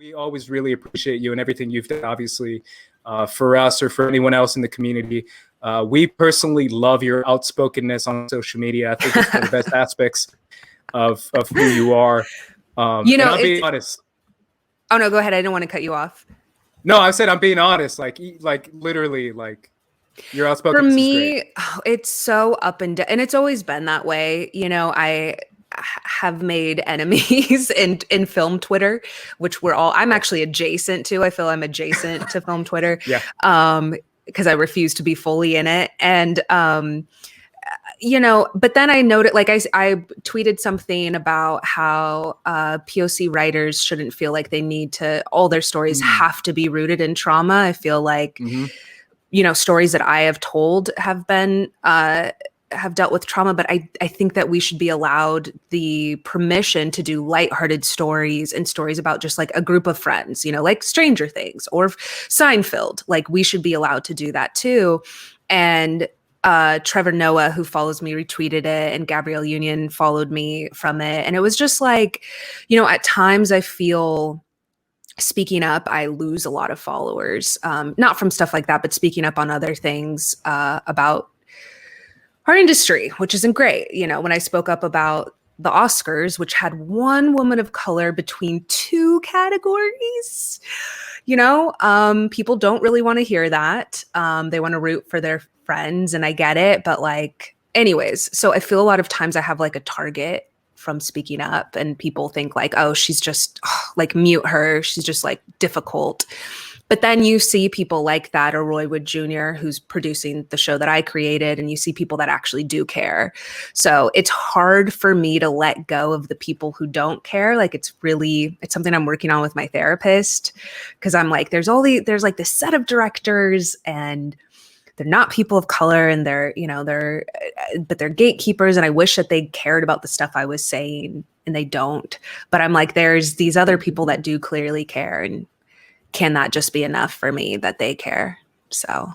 We always really appreciate you and everything you've done, obviously, for us or for anyone else in the community. We personally love your outspokenness on social media. I think it's one of the best aspects of who you are. And I'm being honest. Oh, no, go ahead. I didn't want to cut you off. No, I said I'm being honest. Like literally, like your outspokenness for me, is great. It's so up and down, and it's always been that way. I have made enemies in film Twitter, which I'm actually adjacent to. I feel I'm adjacent to film Twitter. Yeah. Because I refuse to be fully in it. And but then I noted, like I tweeted something about how POC writers shouldn't feel like they need to, all their stories have to be rooted in trauma. I feel like, stories that I have told have been, have dealt with trauma, but I think that we should be allowed the permission to do lighthearted stories and stories about just like a group of friends, like Stranger Things or Seinfeld. Like we should be allowed to do that too. And Trevor Noah, who follows me, retweeted it, and Gabrielle Union followed me from it. And it was just like, at times I feel speaking up, I lose a lot of followers, not from stuff like that, but speaking up on other things about our industry, which isn't great. When I spoke up about the Oscars, which had one woman of color between two categories, people don't really want to hear that. They want to root for their friends, and I get it. But anyways, so I feel a lot of times I have like a target from speaking up, and people think like, oh, she's just like, mute her. She's just like difficult. But then you see people like that, or Roy Wood Jr., who's producing the show that I created, and you see people that actually do care. So it's hard for me to let go of the people who don't care. Like it's something I'm working on with my therapist, because I'm like, there's like this set of directors, and they're not people of color, and but they're gatekeepers. And I wish that they cared about the stuff I was saying, and they don't. But I'm like, there's these other people that do clearly care, and can that just be enough for me that they care? So,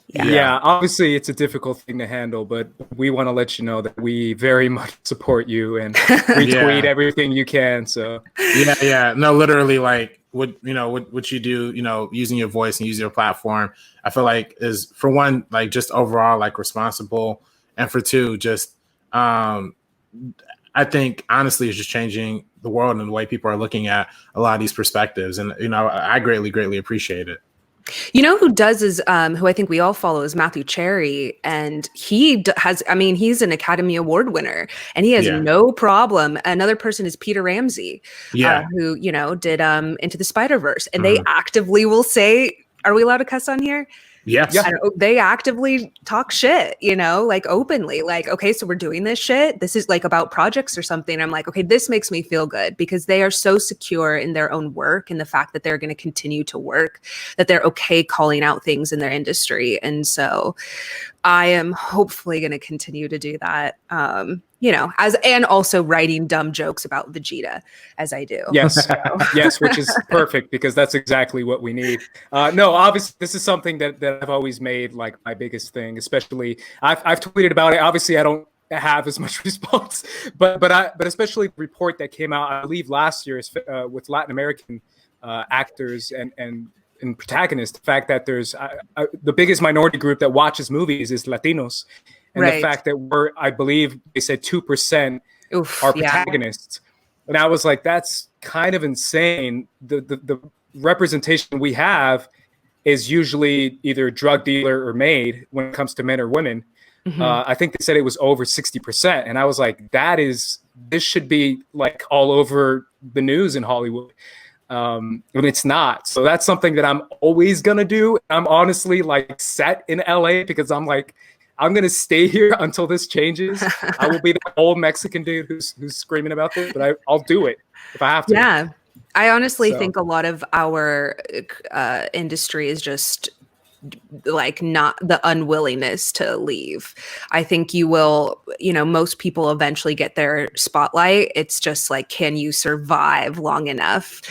yeah, obviously it's a difficult thing to handle, but we want to let you know that we very much support you and retweet everything you can. So no, literally, like what you do, using your voice and using your platform, I feel like is, for one, like just overall like responsible, and for two, just I think honestly it's just changing the world and the way people are looking at a lot of these perspectives. And, I greatly appreciate it. Who does is, who I think we all follow, is Matthew Cherry. And he he's an Academy Award winner, and he has no problem. Another person is Peter Ramsey, who, did Into the Spider-Verse. And they actively will say, are we allowed to cuss on here? Yes. Yeah. They actively talk shit, like openly, like, okay, so we're doing this shit. This is like about projects or something. I'm like, okay, this makes me feel good, because they are so secure in their own work and the fact that they're going to continue to work, that they're okay calling out things in their industry. And so I am hopefully going to continue to do that, and also writing dumb jokes about Vegeta as I do. Yes, yes, which is perfect, because that's exactly what we need. No, obviously, this is something that I've always made like my biggest thing. Especially, I've tweeted about it. Obviously, I don't have as much response, but especially the report that came out, I believe last year, with Latin American actors and protagonists. The fact that there's the biggest minority group that watches movies is Latinos. And the fact that I believe they said 2% are protagonists. And I was like, that's kind of insane. The representation we have is usually either drug dealer or maid when it comes to men or women. I think they said it was over 60%. And I was like, this should be like all over the news in Hollywood. And it's not. So that's something that I'm always going to do. I'm honestly like set in LA, because I'm like, I'm going to stay here until this changes. I will be the old Mexican dude who's screaming about this, but I'll do it if I have to. Yeah. I honestly think a lot of our industry is just like not the unwillingness to leave. I think you will, most people eventually get their spotlight. It's just like, can you survive long enough?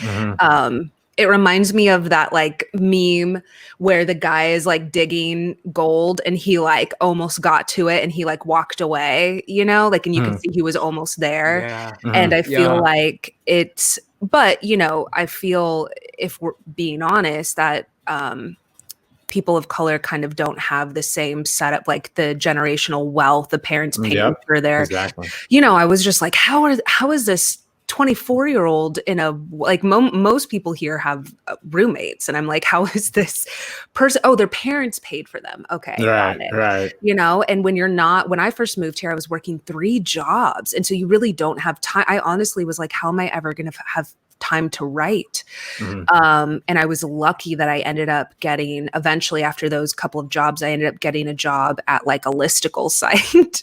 It reminds me of that like meme where the guy is like digging gold and he like almost got to it and he like walked away, you know, like, and you could see he was almost there. Yeah. And I feel like but you know, I feel, if we're being honest, that people of color kind of don't have the same setup, like the generational wealth, the parents paying for their, exactly. You know, I was just like, how is this 24-year-old in a, like most people here have roommates, and I'm like, how is this person, oh, their parents paid for them, okay, got it. Right. You know, and when I first moved here, I was working 3 jobs, and so you really don't have time. I honestly was like, how am I ever gonna have time to write? And I was lucky that I ended up getting, eventually after those couple of jobs, I ended up getting a job at like a listicle site,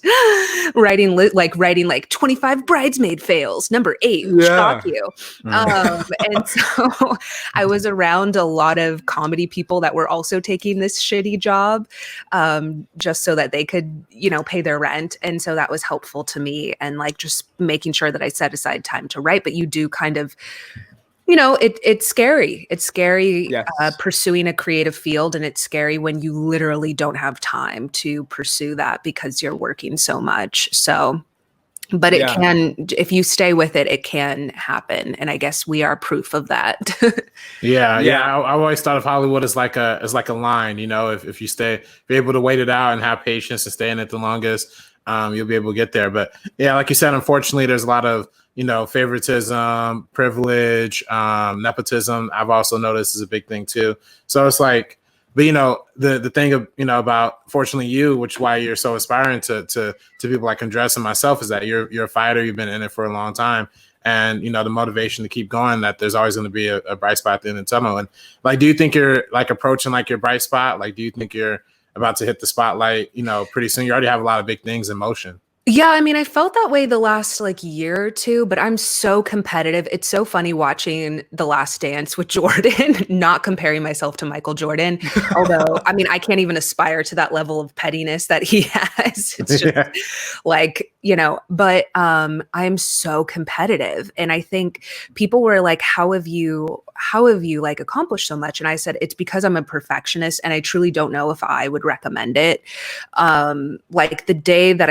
writing like 25 bridesmaid fails, number 8, will shock you. And so I was around a lot of comedy people that were also taking this shitty job, just so that they could, you know, pay their rent. And so that was helpful to me, and like just making sure that I set aside time to write. But you do kind of, you know, it's scary. It's scary pursuing a creative field, and it's scary when you literally don't have time to pursue that because you're working so much. So, but it can, if you stay with it, it can happen. And I guess we are proof of that. I always thought of Hollywood as like a line, you know, if you be able to wait it out and have patience and stay in it the longest, you'll be able to get there. But yeah, like you said, unfortunately, there's a lot of, you know, favoritism, privilege, nepotism. I've also noticed is a big thing too. So it's like, but you know, the thing of, you know, about fortunately you, which why you're so inspiring to people like Andres and myself, is that you're a fighter. You've been in it for a long time, and you know the motivation to keep going. That there's always going to be a bright spot at the end of the tunnel. And like, do you think you're like approaching like your bright spot? Like, do you think you're about to hit the spotlight? You know, pretty soon. You already have a lot of big things in motion. Yeah, I mean, I felt that way the last like year or two, but I'm so competitive. It's so funny watching The Last Dance with Jordan, not comparing myself to Michael Jordan. Although, I mean, I can't even aspire to that level of pettiness that he has. It's just like, you know, but I'm so competitive. And I think people were like, how have you like accomplished so much? And I said, it's because I'm a perfectionist, and I truly don't know if I would recommend it. Like the day that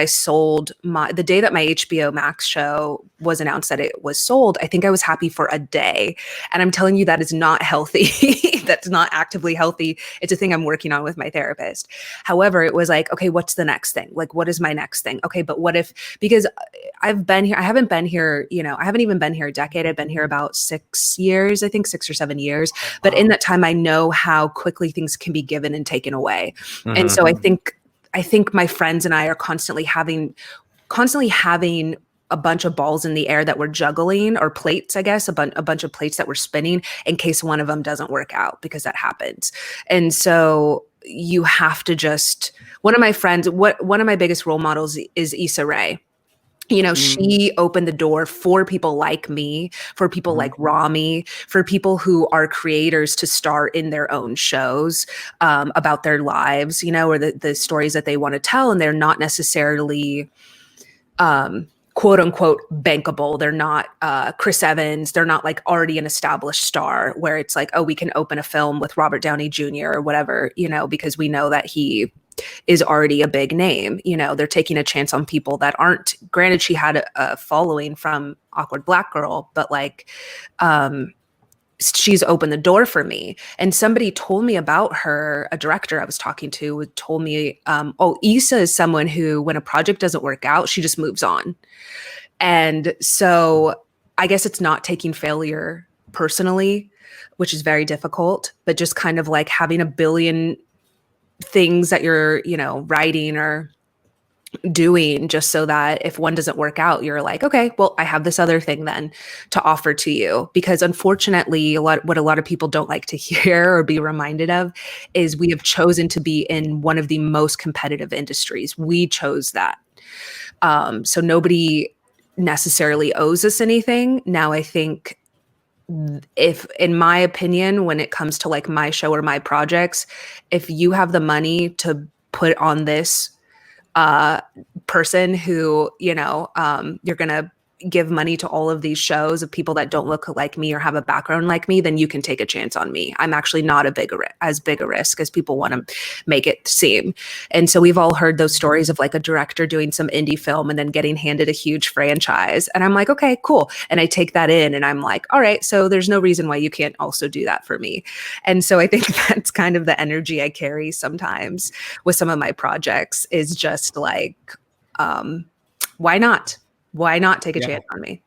the day that my HBO Max show was announced that it was sold, I think I was happy for a day. And I'm telling you, that is not healthy. That's not actively healthy. It's a thing I'm working on with my therapist. However, it was like, okay, what's the next thing? Like, what is my next thing? Okay, but what if, because I've been here, I haven't been here, you know, I haven't even been here a decade. I've been here about 6 years, I think 6 or 7 years. But in that time, I know how quickly things can be given and taken away. And so I think my friends and I are constantly having a bunch of balls in the air that we're juggling, or plates, I guess, a bunch of plates that we're spinning in case one of them doesn't work out, because that happens. And so you have to just, one of my biggest role models is Issa Rae. You know, she opened the door for people like me, for people like Rami, for people who are creators to star in their own shows about their lives, you know, or the stories that they want to tell. And they're not necessarily quote unquote bankable. They're not Chris Evans. They're not like already an established star where it's like, oh, we can open a film with Robert Downey Jr. or whatever, you know, because we know that he is already a big name. You know, they're taking a chance on people that aren't. Granted, she had a following from Awkward Black Girl, but like she's opened the door for me. And somebody told me about her, a director I was talking to told me, Issa is someone who, when a project doesn't work out, she just moves on. And so I guess it's not taking failure personally, which is very difficult, but just kind of like having a billion things that you're, you know, writing or doing, just so that if one doesn't work out, you're like, okay, well, I have this other thing then to offer to you. Because unfortunately, what a lot of people don't like to hear or be reminded of is we have chosen to be in one of the most competitive industries. We chose that. So nobody necessarily owes us anything. Now, I think if, in my opinion, when it comes to like my show or my projects, if you have the money to put on this person who, you know, you're going to give money to all of these shows of people that don't look like me or have a background like me, then you can take a chance on me. I'm actually not as big a risk as people want to make it seem. And so we've all heard those stories of like a director doing some indie film and then getting handed a huge franchise. And I'm like, okay, cool. And I take that in and I'm like, all right, so there's no reason why you can't also do that for me. And so I think that's kind of the energy I carry sometimes with some of my projects, is just like, why not? Why not take a chance on me?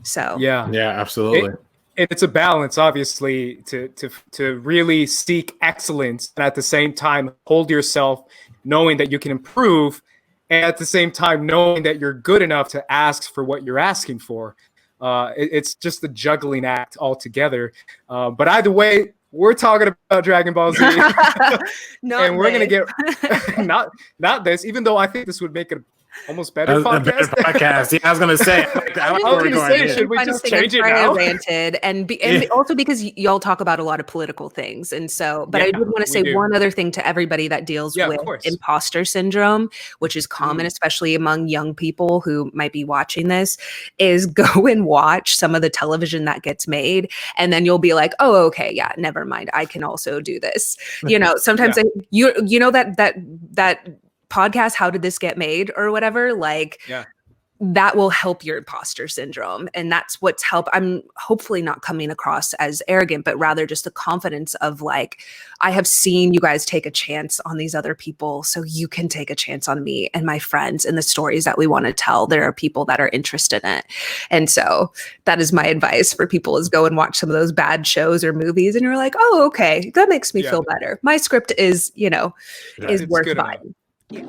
So yeah, absolutely. It's a balance, obviously, to really seek excellence, and at the same time hold yourself, knowing that you can improve, and at the same time knowing that you're good enough to ask for what you're asking for. It's just a juggling act altogether. But either way, we're talking about Dragon Ball Z, and we're gonna get not this, even though I think this would make it almost better podcast. Yeah, I was gonna say. Should we just change it now? Ranted, and also because y'all talk about a lot of political things, and so. But I did want to say one other thing to everybody that deals with imposter syndrome, which is common, especially among young people who might be watching this. Is go and watch some of the television that gets made, and then you'll be like, "Oh, okay, yeah, never mind. I can also do this." You know, sometimes you know that podcast, How Did This Get Made or whatever, like that will help your imposter syndrome. And that's what's I'm hopefully not coming across as arrogant, but rather just the confidence of like, I have seen you guys take a chance on these other people, so you can take a chance on me and my friends and the stories that we want to tell. There are people that are interested in it. And so that is my advice for people, is go and watch some of those bad shows or movies. And you're like, oh, okay, that makes me feel better. My script is, is worth buying. Yeah.